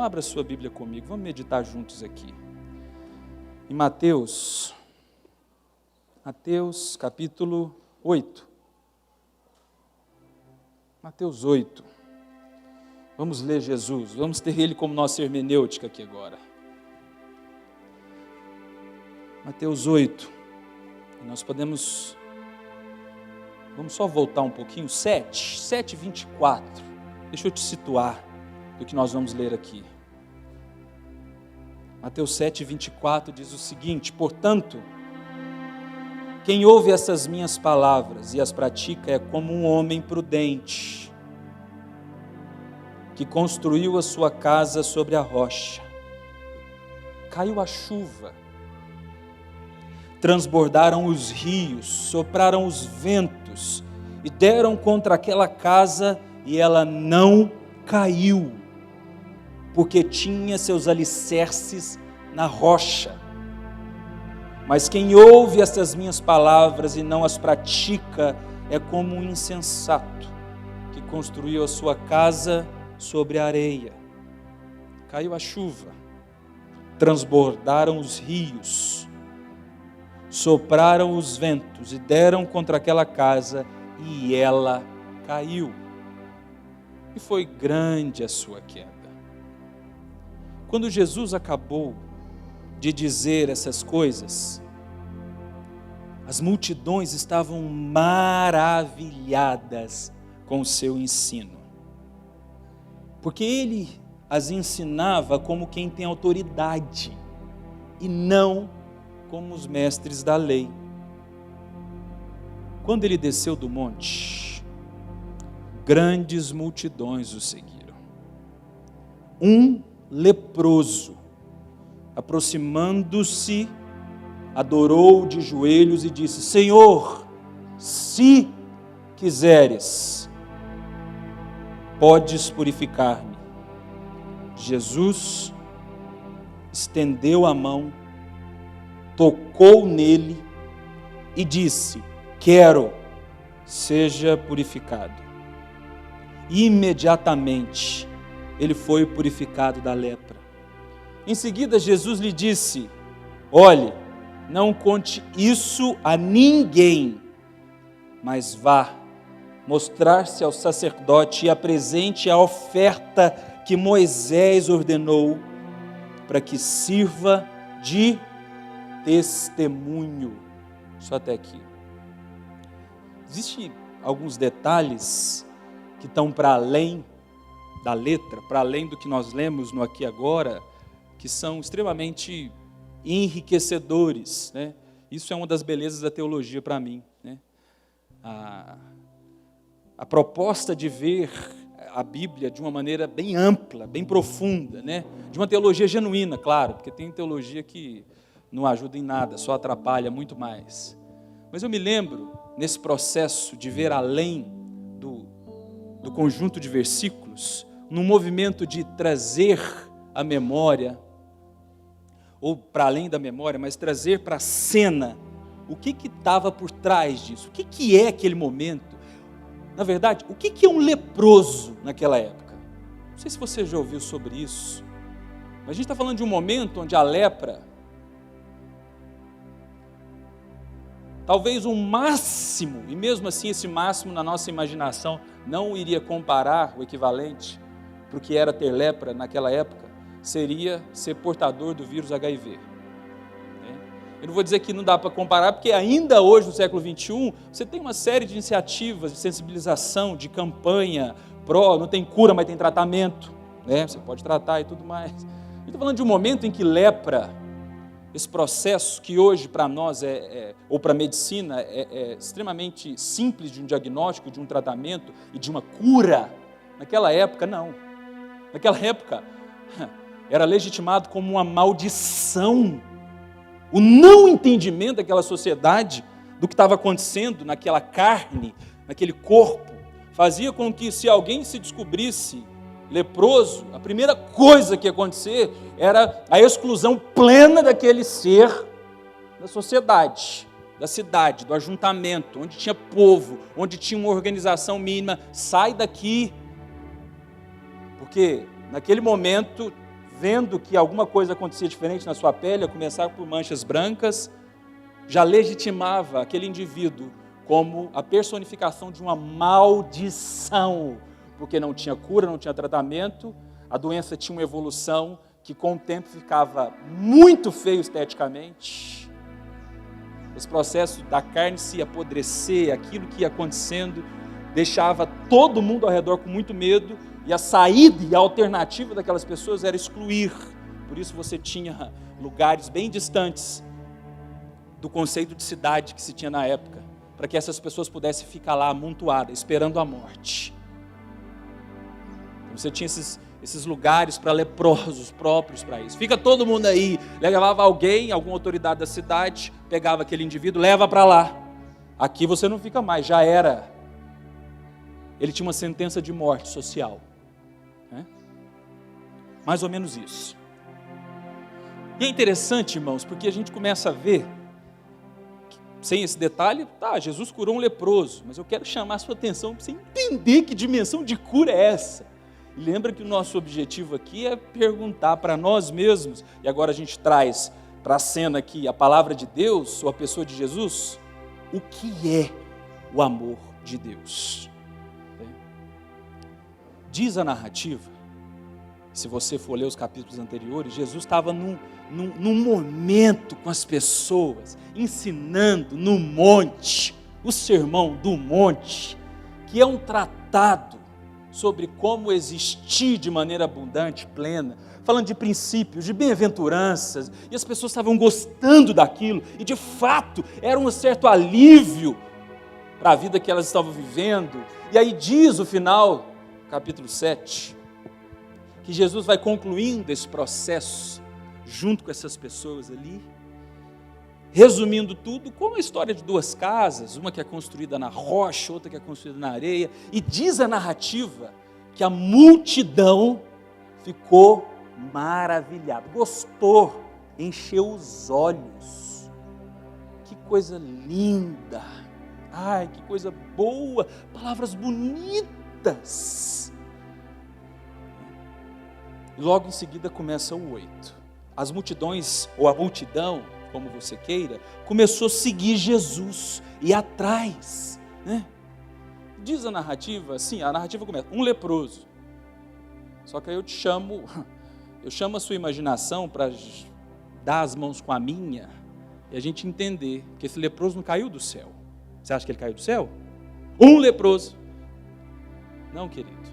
Então abra sua Bíblia comigo, vamos meditar juntos aqui. Em Mateus capítulo 8. Mateus 8. Vamos ler Jesus, vamos ter ele como nossa hermenêutica aqui agora. Mateus 8. Nós podemos... Vamos só voltar um pouquinho, 7:24. Deixa eu te situar do que nós vamos ler aqui. Mateus 7:24 diz o seguinte: portanto, quem ouve essas minhas palavras e as pratica é como um homem prudente, que construiu a sua casa sobre a rocha. Caiu a chuva, transbordaram os rios, sopraram os ventos e deram contra aquela casa e ela não caiu, porque tinha seus alicerces na rocha. Mas quem ouve estas minhas palavras e não as pratica é como um insensato que construiu a sua casa sobre a areia. Caiu a chuva, transbordaram os rios, sopraram os ventos e deram contra aquela casa e ela caiu. E foi grande a sua queda. Quando Jesus acabou de dizer essas coisas, as multidões estavam maravilhadas com o seu ensino, porque ele as ensinava como quem tem autoridade e não como os mestres da lei. Quando ele desceu do monte, grandes multidões o seguiram. Um leproso, aproximando-se, adorou de joelhos e disse: Senhor, se quiseres, podes purificar-me. Jesus estendeu a mão, tocou nele e disse: quero, seja purificado. Imediatamente ele foi purificado da lepra. Em seguida Jesus lhe disse: olhe, não conte isso a ninguém, mas vá mostrar-se ao sacerdote e apresente a oferta que Moisés ordenou, para que sirva de testemunho. Só até aqui. Existem alguns detalhes que estão para além da letra, para além do que nós lemos no aqui e agora, que são extremamente enriquecedores, né? Isso é uma das belezas da teologia para mim, né? A proposta de ver a Bíblia de uma maneira bem ampla, bem profunda, né? De uma teologia genuína, claro, porque tem teologia que não ajuda em nada, só atrapalha muito mais. Mas eu me lembro, nesse processo de ver além do conjunto de versículos, num movimento de trazer a memória, ou para além da memória, mas trazer para a cena o que estava por trás disso, o que é aquele momento. Na verdade, o que é um leproso naquela época? Não sei se você já ouviu sobre isso, mas a gente está falando de um momento onde a lepra, talvez um máximo, e mesmo assim esse máximo na nossa imaginação não iria comparar o equivalente para o que era ter lepra naquela época, seria ser portador do vírus HIV. Eu não vou dizer que não dá para comparar, porque ainda hoje, no século XXI, você tem uma série de iniciativas de sensibilização, de campanha, não tem cura, mas tem tratamento, né? Você pode tratar e tudo mais. Eu estou falando de um momento em que lepra, esse processo que hoje para nós ou para a medicina é extremamente simples de um diagnóstico, de um tratamento e de uma cura, naquela época não. Naquela época era legitimado como uma maldição. O não entendimento daquela sociedade do que estava acontecendo naquela carne, naquele corpo, fazia com que, se alguém se descobrisse leproso, a primeira coisa que ia acontecer era a exclusão plena daquele ser da sociedade, da cidade, do ajuntamento, onde tinha povo, onde tinha uma organização mínima. Sai daqui, porque naquele momento vendo que alguma coisa acontecia diferente na sua pele, a começar por manchas brancas, já legitimava aquele indivíduo como a personificação de uma maldição, porque não tinha cura, não tinha tratamento, a doença tinha uma evolução que com o tempo ficava muito feio esteticamente. Esse processo da carne se apodrecer, aquilo que ia acontecendo, deixava todo mundo ao redor com muito medo, e a saída e a alternativa daquelas pessoas era excluir. Por isso você tinha lugares bem distantes do conceito de cidade que se tinha na época, para que essas pessoas pudessem ficar lá amontoadas, esperando a morte. Então, você tinha esses lugares para leprosos próprios para isso. Fica todo mundo aí, levava alguém, alguma autoridade da cidade, pegava aquele indivíduo, leva para lá. Aqui você não fica mais, já era. Ele tinha uma sentença de morte social. Mais ou menos isso. E é interessante, irmãos, porque a gente começa a ver, sem esse detalhe, Jesus curou um leproso, mas eu quero chamar a sua atenção para você entender que dimensão de cura é essa. E lembra que o nosso objetivo aqui é perguntar para nós mesmos, e agora a gente traz para a cena aqui a palavra de Deus, ou a pessoa de Jesus, o que é o amor de Deus? Diz a narrativa, se você for ler os capítulos anteriores, Jesus estava num momento com as pessoas, ensinando no monte, o sermão do monte, que é um tratado sobre como existir de maneira abundante, plena, falando de princípios, de bem-aventuranças, e as pessoas estavam gostando daquilo, e de fato era um certo alívio para a vida que elas estavam vivendo. E aí diz o final, capítulo 7, que Jesus vai concluindo esse processo junto com essas pessoas ali, resumindo tudo, como a história de duas casas, uma que é construída na rocha, outra que é construída na areia, e diz a narrativa que a multidão ficou maravilhada, gostou, encheu os olhos. Que coisa linda, ai, que coisa boa, palavras bonitas. Logo em seguida começa o 8. As multidões, ou a multidão, como você queira, começou a seguir Jesus, e atrás, Diz a narrativa, assim, a narrativa começa, um leproso. Só que aí eu chamo a sua imaginação para dar as mãos com a minha, e a gente entender que esse leproso não caiu do céu. Você acha que ele caiu do céu? Um leproso. Não, querido.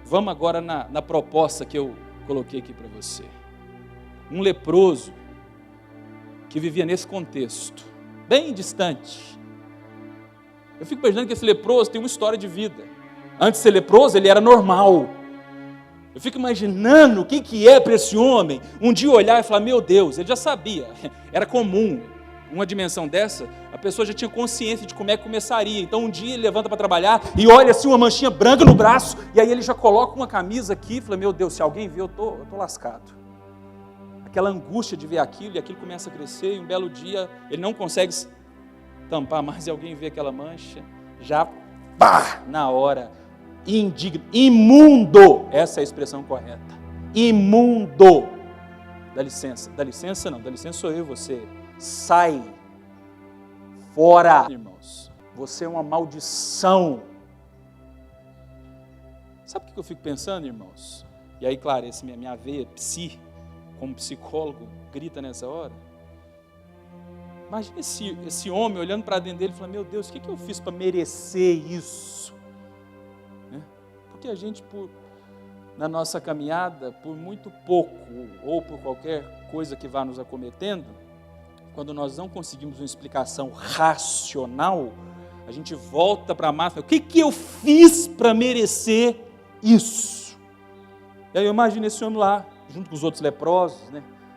Vamos agora na proposta que eu coloquei aqui para você. Um leproso que vivia nesse contexto, bem distante. Eu fico imaginando que esse leproso tem uma história de vida. Antes de ser leproso, ele era normal. Eu fico imaginando o que é para esse homem um dia olhar e falar, meu Deus, ele já sabia, era comum. Uma dimensão dessa, a pessoa já tinha consciência de como é que começaria. Então um dia ele levanta para trabalhar e olha assim uma manchinha branca no braço, e aí ele já coloca uma camisa aqui e fala, meu Deus, se alguém ver, eu tô lascado. Aquela angústia de ver aquilo, e aquilo começa a crescer, e um belo dia ele não consegue tampar mais, e alguém vê aquela mancha, já pá, na hora, indigno, imundo, essa é a expressão correta, imundo. Dá licença não, dá licença sou eu e você. Sai fora, irmãos, você é uma maldição. Sabe o que eu fico pensando, irmãos? E aí, claro, essa minha veia como psicólogo, grita nessa hora. Imagina esse homem olhando para dentro dele e falando, meu Deus, o que eu fiz para merecer isso? Porque a gente, na nossa caminhada, por muito pouco, ou por qualquer coisa que vá nos acometendo, quando nós não conseguimos uma explicação racional, a gente volta para a máxima, o que eu fiz para merecer isso? E aí eu imagino esse homem lá, junto com os outros leprosos,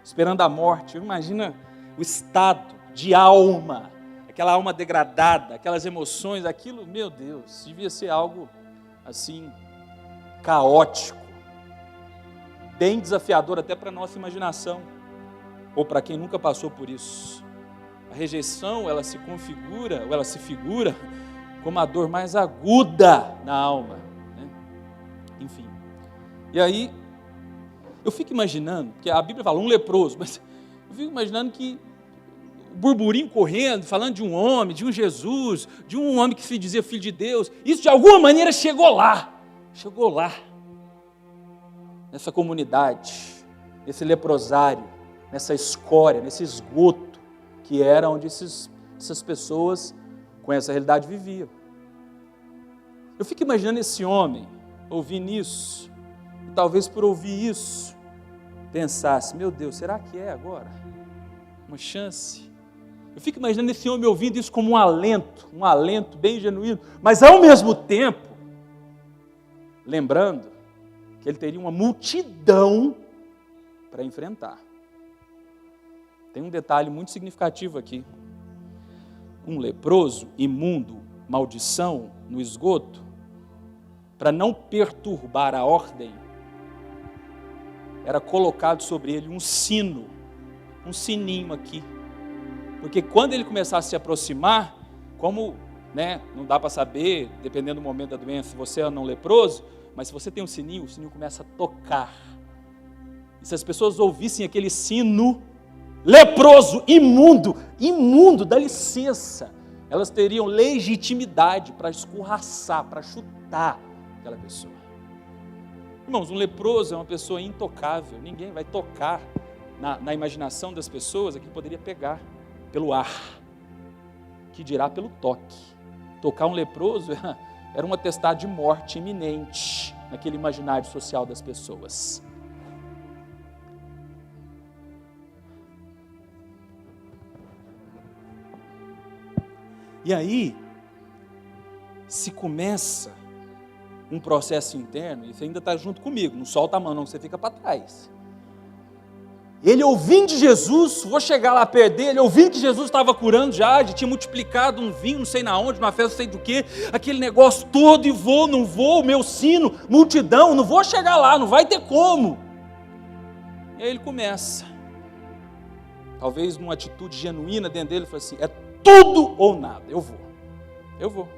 esperando a morte. Eu imagino o estado de alma, aquela alma degradada, aquelas emoções, aquilo, meu Deus, devia ser algo assim, caótico, bem desafiador até para a nossa imaginação, ou para quem nunca passou por isso. A rejeição, ela se configura, ou ela se figura como a dor mais aguda na alma, Enfim, e aí Eu fico imaginando, porque a Bíblia fala um leproso, mas eu fico imaginando que o burburinho correndo, falando de um homem, de um Jesus, de um homem que se dizia filho de Deus, isso de alguma maneira chegou lá, nessa comunidade, nesse leprosário, nessa escória, nesse esgoto, que era onde essas pessoas com essa realidade viviam. Eu fico imaginando esse homem ouvindo isso, e talvez por ouvir isso, pensasse, meu Deus, será que é agora? Uma chance? Eu fico imaginando esse homem ouvindo isso como um alento bem genuíno, mas ao mesmo tempo, lembrando que ele teria uma multidão para enfrentar. Tem um detalhe muito significativo aqui. Um leproso, imundo, maldição no esgoto, para não perturbar a ordem, era colocado sobre ele um sino, um sininho aqui. Porque quando ele começasse a se aproximar, como não dá para saber, dependendo do momento da doença, se você é ou não leproso, mas se você tem um sininho, o sininho começa a tocar. E se as pessoas ouvissem aquele sino, leproso, imundo, dá licença, elas teriam legitimidade para escorraçar, para chutar aquela pessoa. Irmãos, um leproso é uma pessoa intocável, ninguém vai tocar na imaginação das pessoas, aqui poderia pegar pelo ar, que dirá pelo toque. Tocar um leproso era um atestado de morte iminente naquele imaginário social das pessoas. E aí, se começa um processo interno, e você ainda está junto comigo, não solta a mão não, você fica para trás. Ele ouvindo de Jesus, vou chegar lá perto dele, ouvindo que Jesus estava curando já tinha multiplicado um vinho, não sei na onde, numa festa, não sei do que, aquele negócio todo, e não vou, meu sino, multidão, não vou chegar lá, não vai ter como. E aí ele começa, talvez numa atitude genuína dentro dele, ele fala assim, é tudo ou nada, eu vou.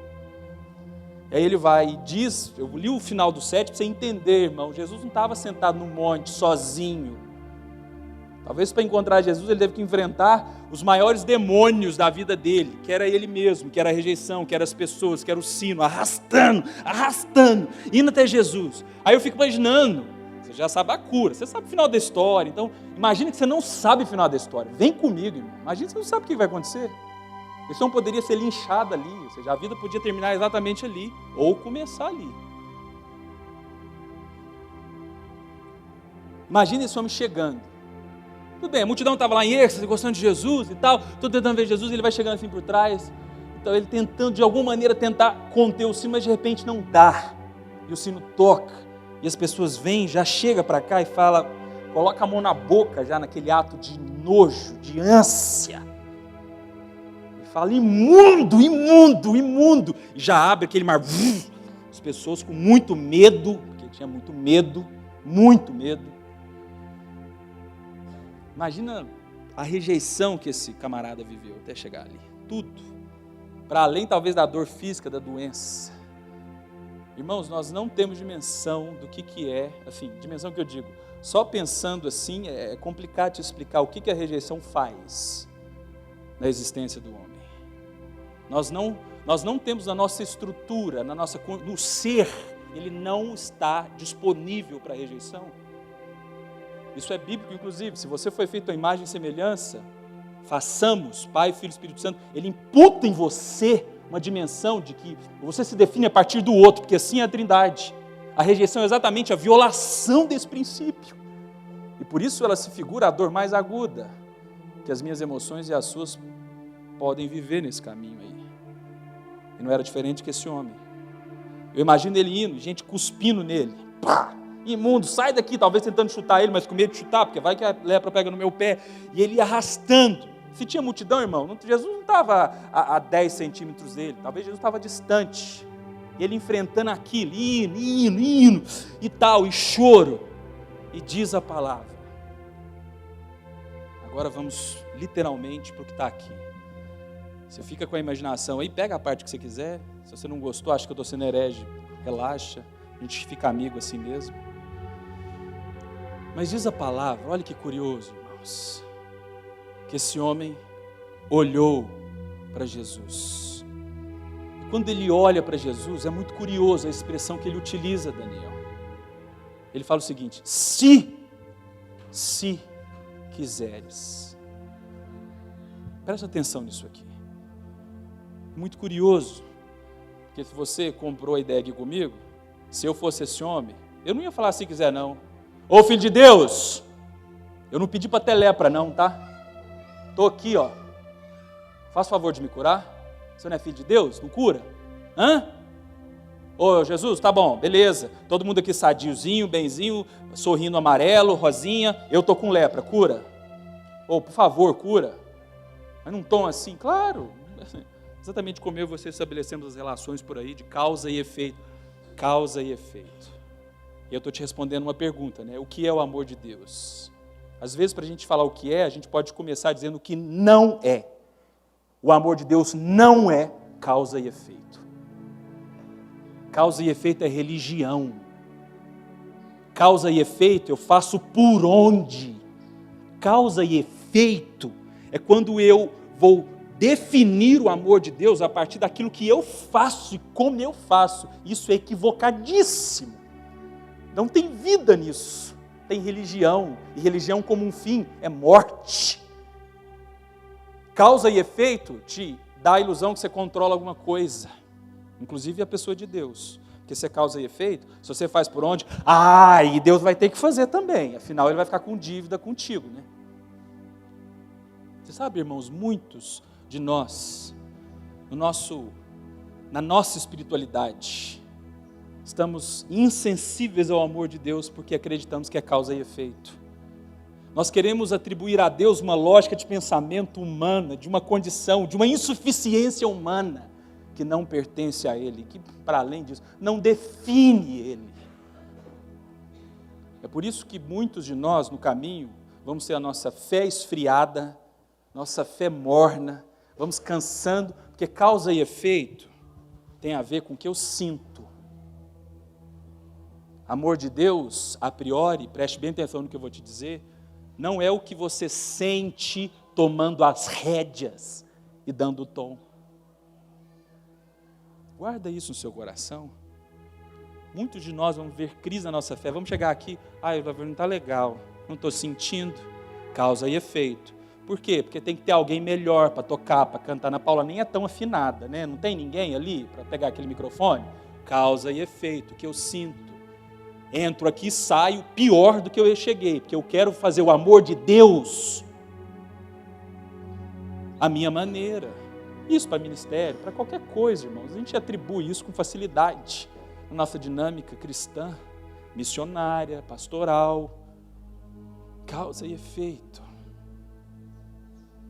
E aí ele vai e diz, eu li o final do 7 para você entender, irmão, Jesus não estava sentado no monte, sozinho. Talvez para encontrar Jesus ele teve que enfrentar os maiores demônios da vida dele, que era ele mesmo, que era a rejeição, que eram as pessoas, que era o sino, arrastando, indo até Jesus. Aí eu fico imaginando, você já sabe a cura, você sabe o final da história, então imagina que você não sabe o final da história, vem comigo, irmão, imagina que você não sabe o que vai acontecer. Esse homem poderia ser linchado ali, ou seja, a vida podia terminar exatamente ali, ou começar ali. Imagina esse homem chegando. Tudo bem, a multidão estava lá em êxtase, gostando de Jesus e tal, estou tentando ver Jesus, ele vai chegando assim por trás, então ele tentando de alguma maneira tentar conter o sino, mas de repente não dá, e o sino toca, e as pessoas vêm, já chega para cá e fala, coloca a mão na boca já naquele ato de nojo, de ânsia, e fala imundo, e já abre aquele mar, as pessoas com muito medo, porque tinha muito medo, imagina a rejeição que esse camarada viveu até chegar ali. Tudo. Para além, talvez, da dor física, da doença. Irmãos, nós não temos dimensão do que é, assim, dimensão que eu digo, só pensando assim, é complicado te explicar o que a rejeição faz na existência do homem. Nós não temos na nossa estrutura, no ser, ele não está disponível para a rejeição. Isso é bíblico, inclusive, se você foi feito à imagem e semelhança, façamos, Pai, Filho e Espírito Santo, ele imputa em você uma dimensão de que você se define a partir do outro, porque assim é a Trindade. A rejeição é exatamente a violação desse princípio. E por isso ela se figura a dor mais aguda, que as minhas emoções e as suas podem viver nesse caminho aí. E não era diferente que esse homem. Eu imagino ele indo, gente cuspindo nele, pá! Imundo, sai daqui, talvez tentando chutar ele, mas com medo de chutar, porque vai que a lepra pega no meu pé, e ele arrastando. Se tinha multidão, irmão, Jesus não estava a 10 centímetros dele, talvez Jesus estava distante, e ele enfrentando aquilo, indo, e tal, e choro, e diz a palavra. Agora vamos literalmente para o que está aqui. Você fica com a imaginação aí, pega a parte que você quiser, se você não gostou, acha que eu estou sendo herege, relaxa, a gente fica amigo assim mesmo. Mas diz a palavra, olha que curioso, irmãos, que esse homem olhou para Jesus. E quando ele olha para Jesus, é muito curioso a expressão que ele utiliza, Daniel. Ele fala o seguinte: se quiseres. Presta atenção nisso aqui. Muito curioso, porque se você comprou a ideia aqui comigo, se eu fosse esse homem, eu não ia falar se quiser não. Ô filho de Deus, eu não pedi para ter lepra não, tá? Estou aqui, ó. Faz favor de me curar. Você não é filho de Deus? Não cura? Hã? Ô Jesus, tá bom, beleza. Todo mundo aqui sadiozinho, benzinho, sorrindo amarelo, rosinha. Eu tô com lepra, cura? Ô, por favor, cura. Mas num tom assim, claro. Exatamente como eu e você estabelecemos as relações por aí de causa e efeito. Causa e efeito. E eu estou te respondendo uma pergunta, né? O que é o amor de Deus? Às vezes, para a gente falar o que é, a gente pode começar dizendo o que não é. O amor de Deus não é causa e efeito. Causa e efeito é religião. Causa e efeito eu faço por onde. Causa e efeito é quando eu vou definir o amor de Deus a partir daquilo que eu faço e como eu faço. Isso é equivocadíssimo. Não tem vida nisso. Tem religião. E religião como um fim é morte. Causa e efeito te dá a ilusão que você controla alguma coisa. Inclusive a pessoa de Deus. Porque se é causa e efeito, se você faz por onde, e Deus vai ter que fazer também. Afinal, Ele vai ficar com dívida contigo, né? Você sabe, irmãos, muitos de nós, na nossa espiritualidade, estamos insensíveis ao amor de Deus porque acreditamos que é causa e efeito. Nós queremos atribuir a Deus uma lógica de pensamento humana, de uma condição, de uma insuficiência humana que não pertence a Ele, que, para além disso, não define Ele. É por isso que muitos de nós, no caminho, vamos ter a nossa fé esfriada, nossa fé morna, vamos cansando, porque causa e efeito tem a ver com o que eu sinto. Amor de Deus, a priori, preste bem atenção no que eu vou te dizer, não é o que você sente tomando as rédeas e dando o tom. Guarda isso no seu coração. Muitos de nós vamos ver crise na nossa fé, vamos chegar aqui, não está legal, não estou sentindo, causa e efeito. Por quê? Porque tem que ter alguém melhor para tocar, para cantar. Na Paula nem é tão afinada, né? Não tem ninguém ali para pegar aquele microfone? Causa e efeito, que eu sinto. Entro aqui e saio pior do que eu cheguei, porque eu quero fazer o amor de Deus à minha maneira. Isso para ministério, para qualquer coisa, irmãos. A gente atribui isso com facilidade. Na nossa dinâmica cristã, missionária, pastoral. Causa e efeito.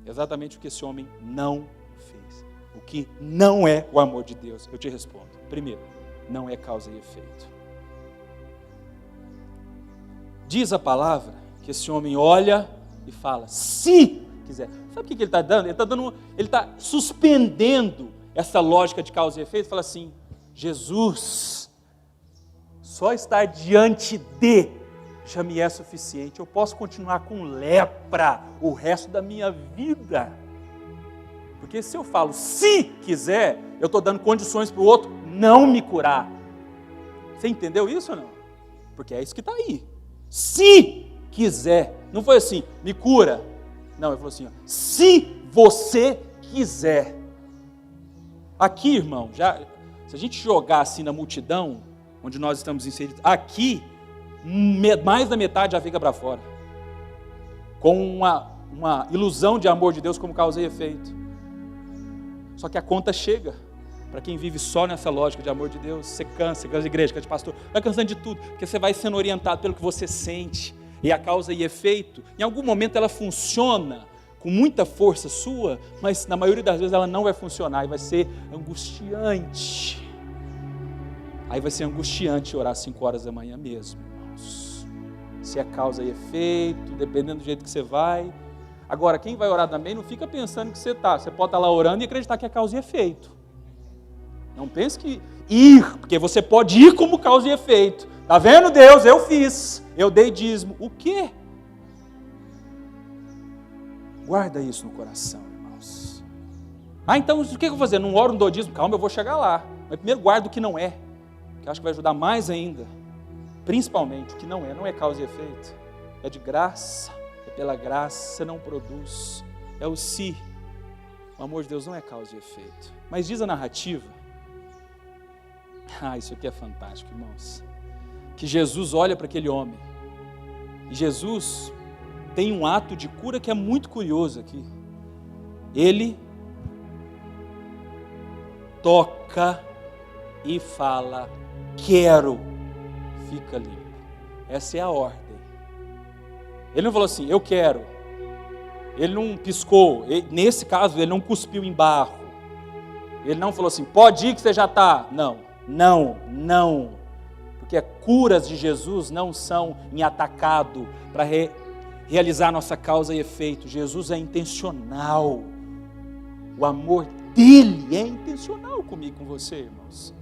Exatamente o que esse homem não fez. O que não é o amor de Deus. Eu te respondo. Primeiro, não é causa e efeito. Diz a palavra que esse homem olha e fala, se quiser. Sabe o que ele está dando? Ele está suspendendo essa lógica de causa e efeito. Fala assim, Jesus, só estar diante de já me é suficiente. Eu posso continuar com lepra o resto da minha vida. Porque se eu falo, se quiser, eu estou dando condições para o outro não me curar. Você entendeu isso ou não? Porque é isso que está aí. Se quiser. Não foi assim, me cura. Não, ele falou assim, se você quiser. Aqui, irmão, se a gente jogar assim na multidão, onde nós estamos inseridos, aqui, mais da metade já fica para fora, com uma ilusão de amor de Deus como causa e efeito. Só que a conta chega para quem vive só nessa lógica de amor de Deus. Você cansa de igreja, cansa de pastor, vai cansando de tudo, porque você vai sendo orientado pelo que você sente, e a causa e efeito, em algum momento ela funciona com muita força sua, mas na maioria das vezes ela não vai funcionar, e vai ser angustiante. Aí vai ser angustiante orar 5 horas da manhã mesmo, irmãos. Se é causa e efeito, dependendo do jeito que você vai. Agora, quem vai orar também, não fica pensando que você está. Você pode estar lá orando e acreditar que é causa e efeito. Não pense que ir, porque você pode ir como causa e efeito. Tá vendo, Deus? Eu fiz. Eu dei dízimo. O quê? Guarda isso no coração, irmãos. Então o que eu vou fazer? Não oro, não dou dízimo? Calma, eu vou chegar lá. Mas primeiro guarda o que não é. Que eu acho que vai ajudar mais ainda. Principalmente o que não é causa e efeito. É de graça. É pela graça, você não produz. É o si. O amor de Deus não é causa e efeito. Mas diz a narrativa. Isso aqui é fantástico, irmãos. Que Jesus olha para aquele homem. E Jesus tem um ato de cura que é muito curioso aqui. Ele toca e fala, quero, fica limpo. Essa é a ordem. Ele não falou assim, eu quero. Ele não piscou. Nesse caso, ele não cuspiu em barro. Ele não falou assim, pode ir que você já está. Não. Porque curas de Jesus não são em atacado para realizar nossa causa e efeito. Jesus é intencional. O amor dele é intencional comigo, com você, irmãos.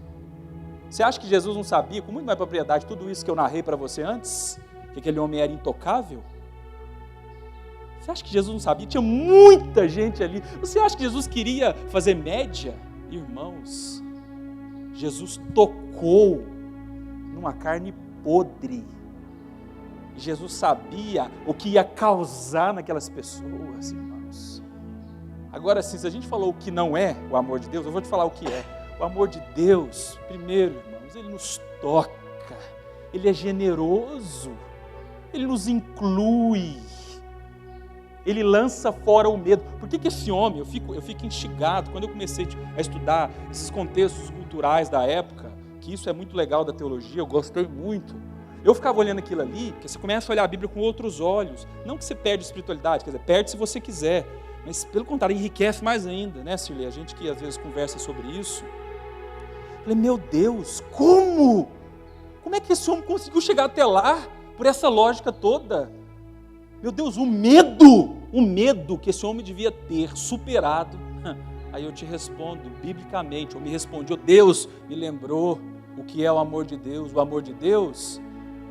Você acha que Jesus não sabia, com muito mais propriedade, tudo isso que eu narrei para você antes? Que aquele homem era intocável? Você acha que Jesus não sabia? Tinha muita gente ali. Você acha que Jesus queria fazer média? Irmãos, Jesus tocou numa carne podre. Jesus sabia o que ia causar naquelas pessoas, irmãos. Agora sim, se a gente falou o que não é o amor de Deus, eu vou te falar o que é. O amor de Deus, primeiro, irmãos, ele nos toca, ele é generoso, ele nos inclui, ele lança fora o medo. Por que esse homem, eu fico instigado, quando eu comecei a estudar esses contextos culturais da época, que isso é muito legal da teologia, eu gostei muito. Eu ficava olhando aquilo ali, porque você começa a olhar a Bíblia com outros olhos. Não que você perde a espiritualidade, quer dizer, perde se você quiser, mas pelo contrário, enriquece mais ainda, né, Cirlei? A gente que às vezes conversa sobre isso. Eu falei, meu Deus, como? Como é que esse homem conseguiu chegar até lá, por essa lógica toda? Meu Deus, o medo que esse homem devia ter superado. Aí eu te respondo, biblicamente, eu me respondi, Deus me lembrou o que é o amor de Deus. O amor de Deus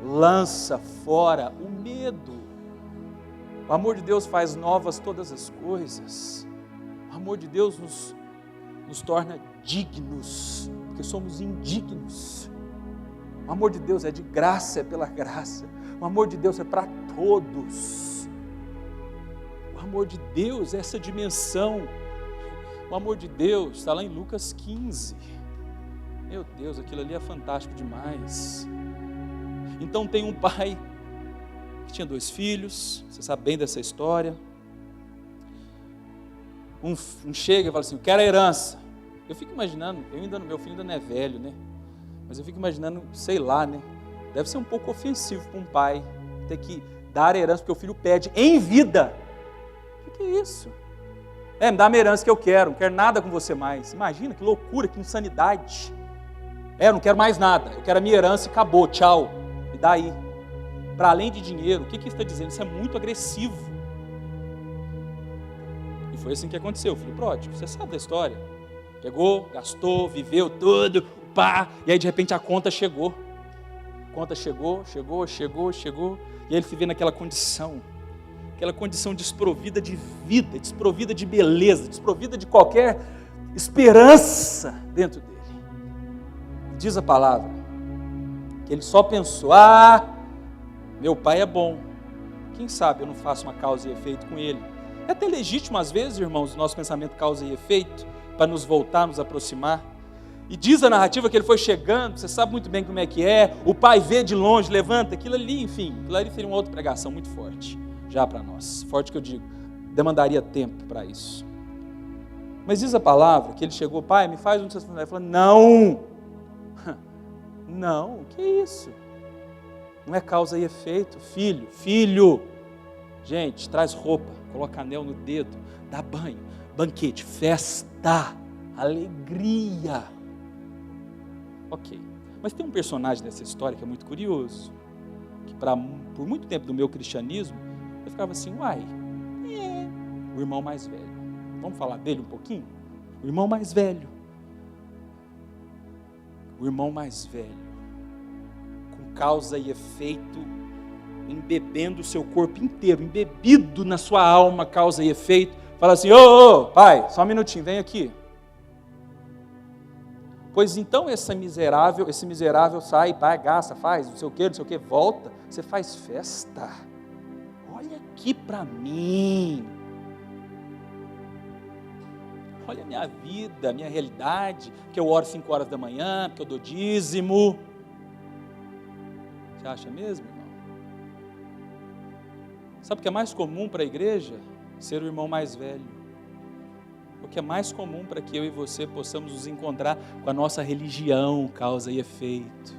lança fora o medo. O amor de Deus faz novas todas as coisas. O amor de Deus nos torna dignos, porque somos indignos. O amor de Deus é de graça, é pela graça. O amor de Deus é para todos. O amor de Deus é essa dimensão. O amor de Deus está lá em Lucas 15. Meu Deus, aquilo ali é fantástico demais. Então tem um pai que tinha 2 filhos, você sabe bem dessa história. Um chega e fala assim, eu quero a herança. Eu fico imaginando, meu filho ainda não é velho, né? Mas eu fico imaginando, sei lá, né? Deve ser um pouco ofensivo para um pai ter que dar a herança porque o filho pede em vida. O que é isso? Me dá uma herança que eu quero, não quero nada com você mais. Imagina que loucura, que insanidade. Eu não quero mais nada, eu quero a minha herança e acabou, tchau. Me dá aí. Para além de dinheiro, o que está dizendo? Isso é muito agressivo. E foi assim que aconteceu, o filho pródigo, você sabe da história. Pegou, gastou, viveu tudo, pá, e aí de repente a conta chegou. A conta chegou, e aí ele se vê naquela condição desprovida de vida, desprovida de beleza, desprovida de qualquer esperança dentro dele. Diz a palavra que ele só pensou, meu pai é bom, quem sabe eu não faço uma causa e efeito com ele. É até legítimo às vezes, irmãos, o nosso pensamento causa e efeito, para nos voltar, nos aproximar. E diz a narrativa que ele foi chegando, você sabe muito bem como é que é, o pai vê de longe, levanta, aquilo ali, enfim, aquilo ali seria uma outra pregação muito forte, já para nós, forte que eu digo, demandaria tempo para isso. Mas diz a palavra que ele chegou, pai, me faz um dos seus funcionários. Ele falou, não, que isso? Não é causa e efeito, filho, gente, traz roupa, coloca anel no dedo, dá banho, banquete, festa, alegria. Ok, mas tem um personagem dessa história que é muito curioso, que por muito tempo do meu cristianismo, eu ficava assim, o irmão mais velho. Vamos falar dele um pouquinho? O irmão mais velho, com causa e efeito, embebendo o seu corpo inteiro, embebido na sua alma, causa e efeito. Fala assim: ô, pai, só um minutinho, vem aqui. Pois então esse miserável sai, vai, gasta, faz, não sei o que, volta, você faz festa. Olha aqui para mim. Olha a minha vida, a minha realidade, que eu oro 5 horas da manhã, que eu dou dízimo. Você acha mesmo, irmão? Sabe o que é mais comum para a igreja? Ser o irmão mais velho. O que é mais comum para que eu e você possamos nos encontrar com a nossa religião, causa e efeito,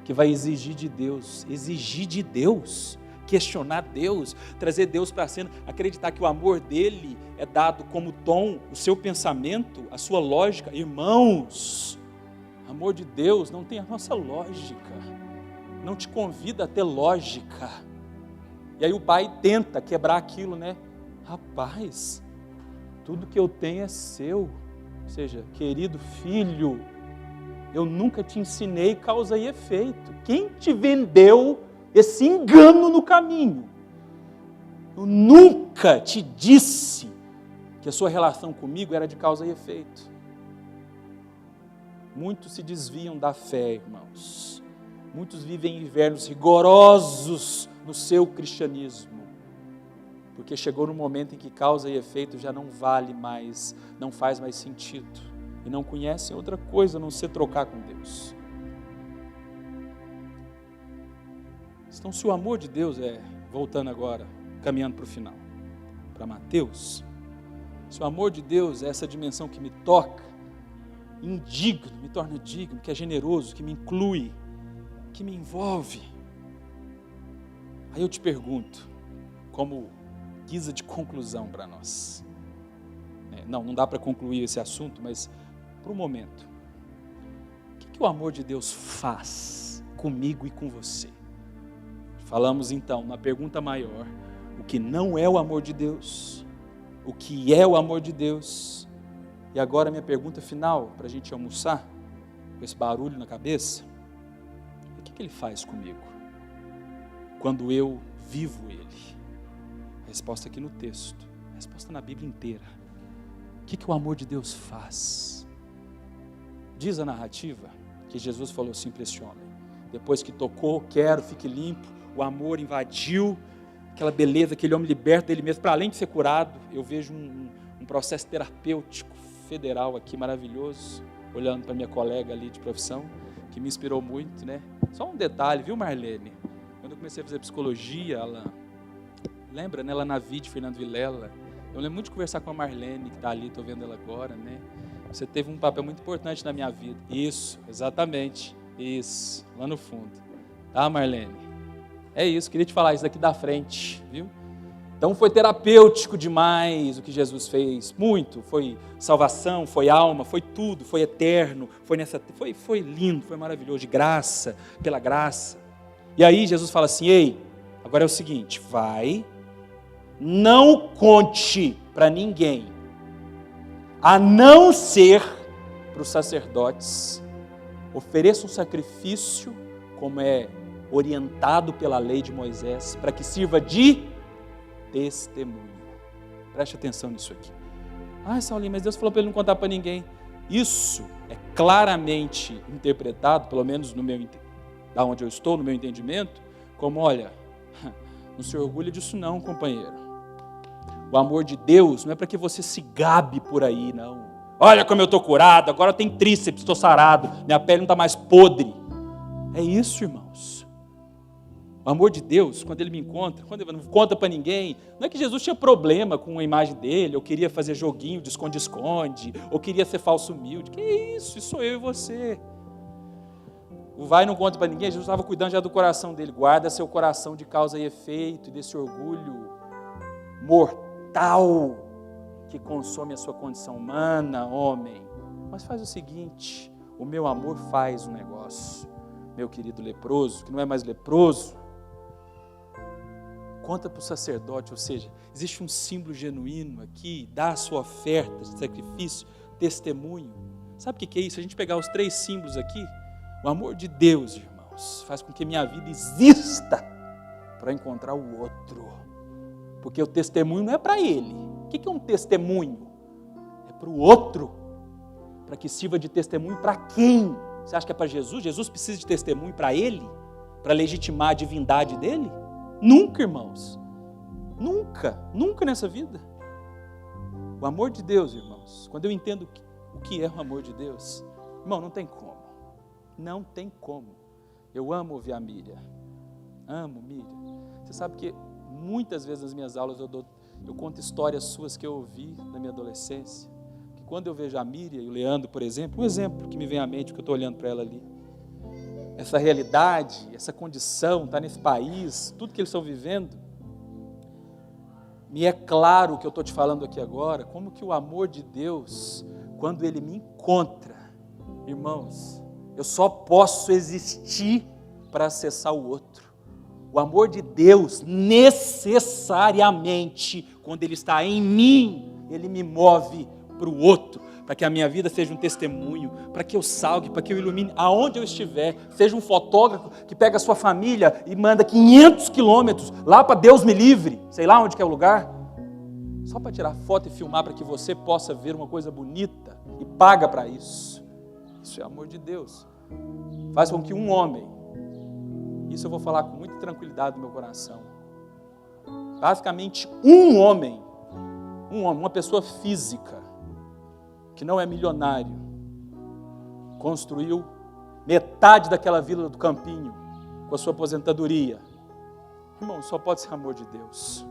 que vai exigir de Deus, questionar Deus, trazer Deus para a cena, acreditar que o amor dele é dado como tom, o seu pensamento, a sua lógica. Irmãos, amor de Deus não tem a nossa lógica, não te convida a ter lógica. E aí o pai tenta quebrar aquilo, né? Rapaz, tudo que eu tenho é seu. Ou seja, querido filho, eu nunca te ensinei causa e efeito. Quem te vendeu esse engano no caminho? Eu nunca te disse que a sua relação comigo era de causa e efeito. Muitos se desviam da fé, irmãos. Muitos vivem invernos rigorosos no seu cristianismo, porque chegou no momento em que causa e efeito já não vale mais, não faz mais sentido, e não conhecem outra coisa a não ser trocar com Deus. Então, se o amor de Deus voltando agora, caminhando para o final, para Mateus, se o amor de Deus é essa dimensão que me toca, indigno, me torna digno, que é generoso, que me inclui, que me envolve, aí eu te pergunto, como guisa de conclusão para nós. Não dá para concluir esse assunto, mas por um momento, o que o amor de Deus faz comigo e com você? Falamos então na pergunta maior, o que não é o amor de Deus, o que é o amor de Deus, e agora a minha pergunta final, para a gente almoçar, com esse barulho na cabeça, o que ele faz comigo, quando eu vivo ele? A resposta aqui no texto, a resposta na Bíblia inteira. O que o amor de Deus faz? Diz a narrativa que Jesus falou assim para esse homem, depois que tocou, fique limpo, o amor invadiu, aquela beleza, aquele homem liberto dele mesmo, para além de ser curado, eu vejo um processo terapêutico federal aqui maravilhoso, olhando para minha colega ali de profissão, que me inspirou muito, né? Só um detalhe, viu, Marlene? Quando eu comecei a fazer psicologia, lembra, né, lá na VID, Fernando Vilela, eu lembro muito de conversar com a Marlene, que está ali, estou vendo ela agora, né? Você teve um papel muito importante na minha vida. Isso, exatamente, isso, lá no fundo. Tá, Marlene? É isso, queria te falar isso daqui da frente, viu? Então foi terapêutico demais o que Jesus fez, muito, foi salvação, foi alma, foi tudo, foi eterno, foi lindo, foi maravilhoso, de graça, pela graça. E aí Jesus fala assim, ei, agora é o seguinte, vai, não conte para ninguém, a não ser para os sacerdotes, ofereça um sacrifício, como é orientado pela lei de Moisés, para que sirva de testemunho. Preste atenção nisso aqui. Saulinho, mas Deus falou para ele não contar para ninguém. Isso é claramente interpretado, pelo menos da onde eu estou, no meu entendimento, como, olha, não se orgulha disso não, companheiro. O amor de Deus não é para que você se gabe por aí, não. Olha como eu estou curado, agora eu tenho tríceps, estou sarado, minha pele não está mais podre. É isso, irmãos. O amor de Deus, quando ele me encontra, quando ele não conta para ninguém, não é que Jesus tinha problema com a imagem dele, ou queria fazer joguinho de esconde-esconde, ou queria ser falso humilde. Que isso sou eu e você. O vai e não conta para ninguém, Jesus estava cuidando já do coração dele. Guarda seu coração de causa e efeito, e desse orgulho mortal que consome a sua condição humana, homem. Mas faz o seguinte, o meu amor faz um negócio. Meu querido leproso, que não é mais leproso, conta para o sacerdote, ou seja, existe um símbolo genuíno aqui, dá a sua oferta de sacrifício, testemunho. Sabe o que é isso? A gente pegar os 3 símbolos aqui, o amor de Deus, irmão, irmãos, faz com que minha vida exista para encontrar o outro. Porque o testemunho não é para ele. O que é um testemunho? É para o outro. Para que sirva de testemunho para quem? Você acha que é para Jesus? Jesus precisa de testemunho para ele? Para legitimar a divindade dele? Nunca, irmãos. Nunca. Nunca nessa vida. O amor de Deus, irmãos, quando eu entendo o que é o amor de Deus, irmão, não tem como. Não tem como. Eu amo ouvir a Miriam. Amo, Miriam. Você sabe que muitas vezes nas minhas aulas eu conto histórias suas que eu ouvi na minha adolescência. Que quando eu vejo a Miriam e o Leandro, por exemplo, um exemplo que me vem à mente, que eu estou olhando para ela ali. Essa realidade, essa condição, está nesse país, tudo que eles estão vivendo. Me é claro o que eu estou te falando aqui agora, como que o amor de Deus, quando Ele me encontra, irmãos, eu só posso existir para acessar o outro. O amor de Deus, necessariamente, quando Ele está em mim, Ele me move para o outro, para que a minha vida seja um testemunho, para que eu salgue, para que eu ilumine aonde eu estiver, seja um fotógrafo que pega a sua família e manda 500 quilômetros lá para Deus me livre, sei lá onde que é o lugar, só para tirar foto e filmar para que você possa ver uma coisa bonita e paga para isso. Isso é amor de Deus. Faz com que um homem, isso eu vou falar com muita tranquilidade no meu coração, basicamente um homem, uma pessoa física, que não é milionário, construiu metade daquela vila do Campinho com a sua aposentadoria. Irmão, só pode ser amor de Deus.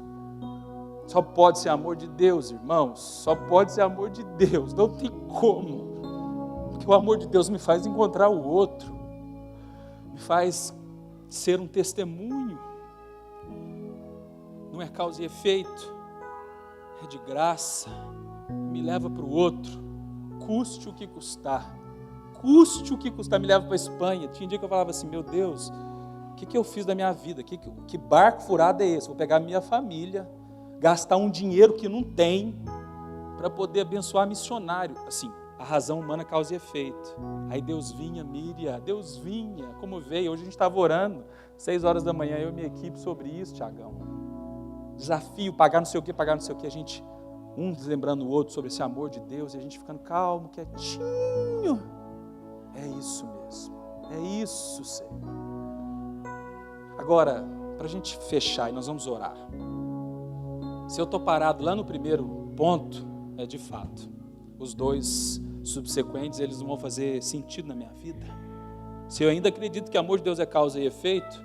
Só pode ser amor de Deus, irmãos. Só pode ser amor de Deus. Não tem como. Porque o amor de Deus me faz encontrar o outro. Me faz ser um testemunho. Não é causa e efeito. É de graça. Me leva para o outro. Custe o que custar. Custe o que custar. Me leva para a Espanha. Tinha um dia que eu falava assim, meu Deus, o que eu fiz da minha vida? Que barco furado é esse? Vou pegar a minha família, gastar um dinheiro que não tem, para poder abençoar missionário. Assim, a razão humana causa e efeito. Aí Deus vinha, Miriam, Deus vinha, como veio. Hoje a gente estava orando, 6 horas da manhã, eu e minha equipe, sobre isso, Tiagão. Desafio, pagar não sei o que, a gente... um lembrando o outro sobre esse amor de Deus, e a gente ficando calmo, quietinho. É isso mesmo, é isso, Senhor. Agora, para a gente fechar, e nós vamos orar. Se eu estou parado lá no primeiro ponto, é de fato. Os 2 subsequentes, eles não vão fazer sentido na minha vida. Se eu ainda acredito que amor de Deus é causa e efeito,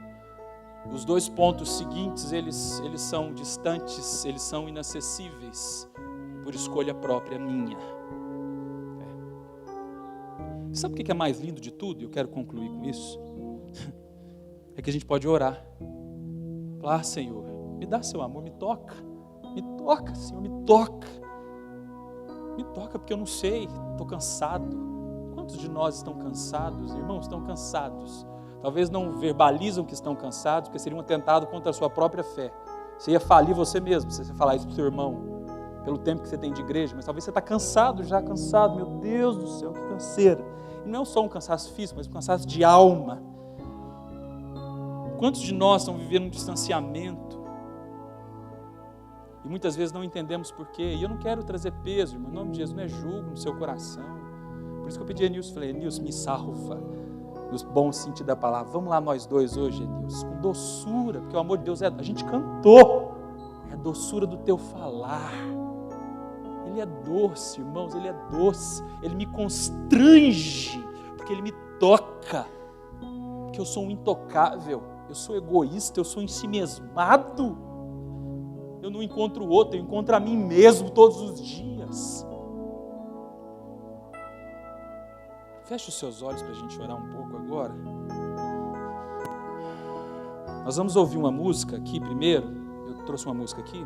os 2 pontos seguintes, eles são distantes, eles são inacessíveis, por escolha própria minha. Sabe o que é mais lindo de tudo? Eu quero concluir com isso. É que a gente pode orar. Falar, Senhor, me dá seu amor, me toca, Senhor, me toca. Me toca porque eu não sei, estou cansado. Quantos de nós estão cansados? Irmãos, estão cansados. Talvez não verbalizam que estão cansados, porque seria um atentado contra a sua própria fé. Você ia falir você mesmo, se você falar isso para o seu irmão, pelo tempo que você tem de igreja, mas talvez você está cansado, meu Deus do céu, que canseira. E não é só um cansaço físico, mas um cansaço de alma. Quantos de nós estão vivendo um distanciamento? E muitas vezes não entendemos porquê. E eu não quero trazer peso, irmão, em nome de Jesus, não é julgo no seu coração. Por isso que eu pedi a Nilson, falei, Nilson, me salva, no bom sentido da palavra. Vamos lá nós 2 hoje, Nilson, com doçura, porque o amor de Deus a gente cantou, é a doçura do teu falar. Ele é doce, irmãos, Ele é doce. Ele me constrange, porque Ele me toca. Porque eu sou um intocável, eu sou egoísta, eu sou ensimesmado. Eu não encontro o outro, eu encontro a mim mesmo todos os dias. Feche os seus olhos para a gente orar um pouco agora. Nós vamos ouvir uma música aqui primeiro. Eu trouxe uma música aqui.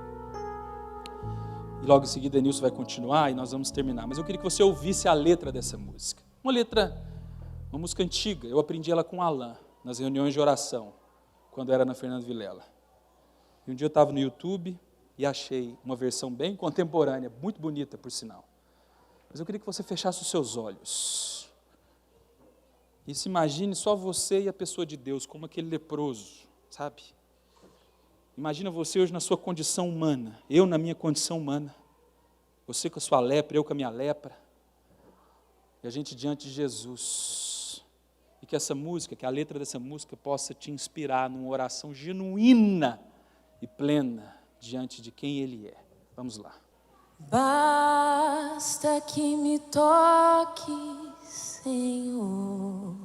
E logo em seguida, Nilson vai continuar e nós vamos terminar. Mas eu queria que você ouvisse a letra dessa música. Uma música antiga. Eu aprendi ela com o Alain, nas reuniões de oração, quando era na Fernando Vilela. E um dia eu estava no YouTube e achei uma versão bem contemporânea, muito bonita, por sinal. Mas eu queria que você fechasse os seus olhos. E se imagine só você e a pessoa de Deus, como aquele leproso, sabe? Imagina você hoje na sua condição humana, eu na minha condição humana, você com a sua lepra, eu com a minha lepra, e a gente diante de Jesus. E que essa música, que a letra dessa música possa te inspirar numa oração genuína e plena diante de quem Ele é. Vamos lá. Basta que me toque, Senhor,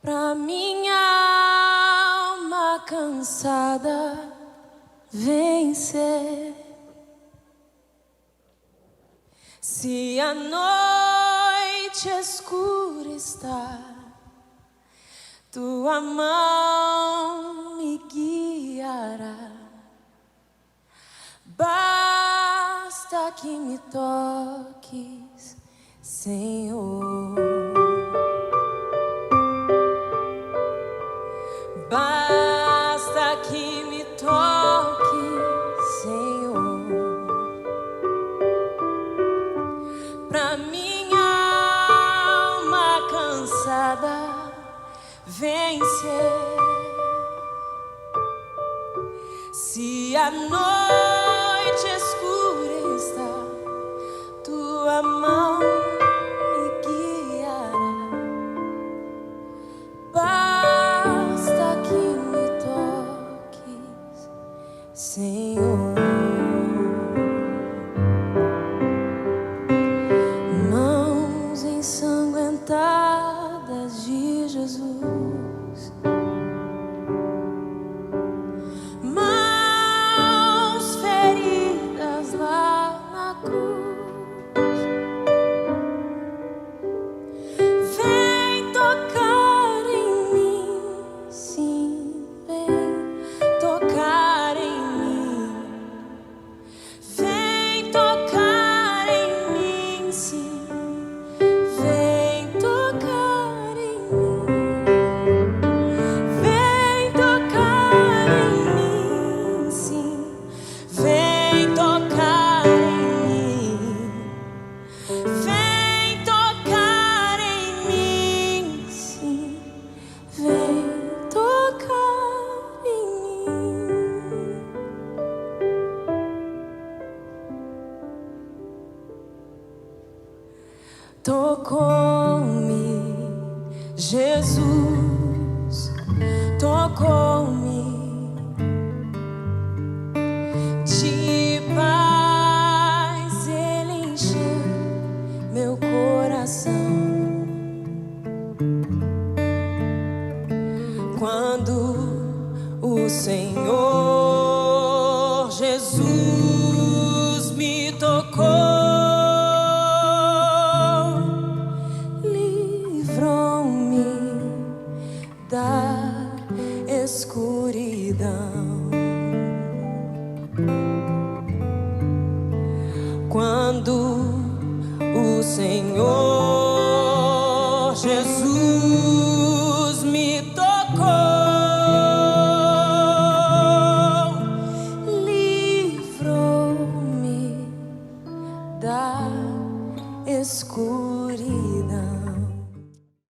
pra minha alma cansada vencer. Se a noite escura está, tua mão me guiará. Basta que me toques, Senhor. Basta que me toques, Senhor, pra minha alma cansada vencer. Se a noite escura está, tua mão me guiará. Basta que me toques, Senhor. Mãos ensanguentadas de Jesus, tocou-me, Jesus, tocou-me, de paz Ele encheu meu coração. Quando o Senhor Jesus me tocou,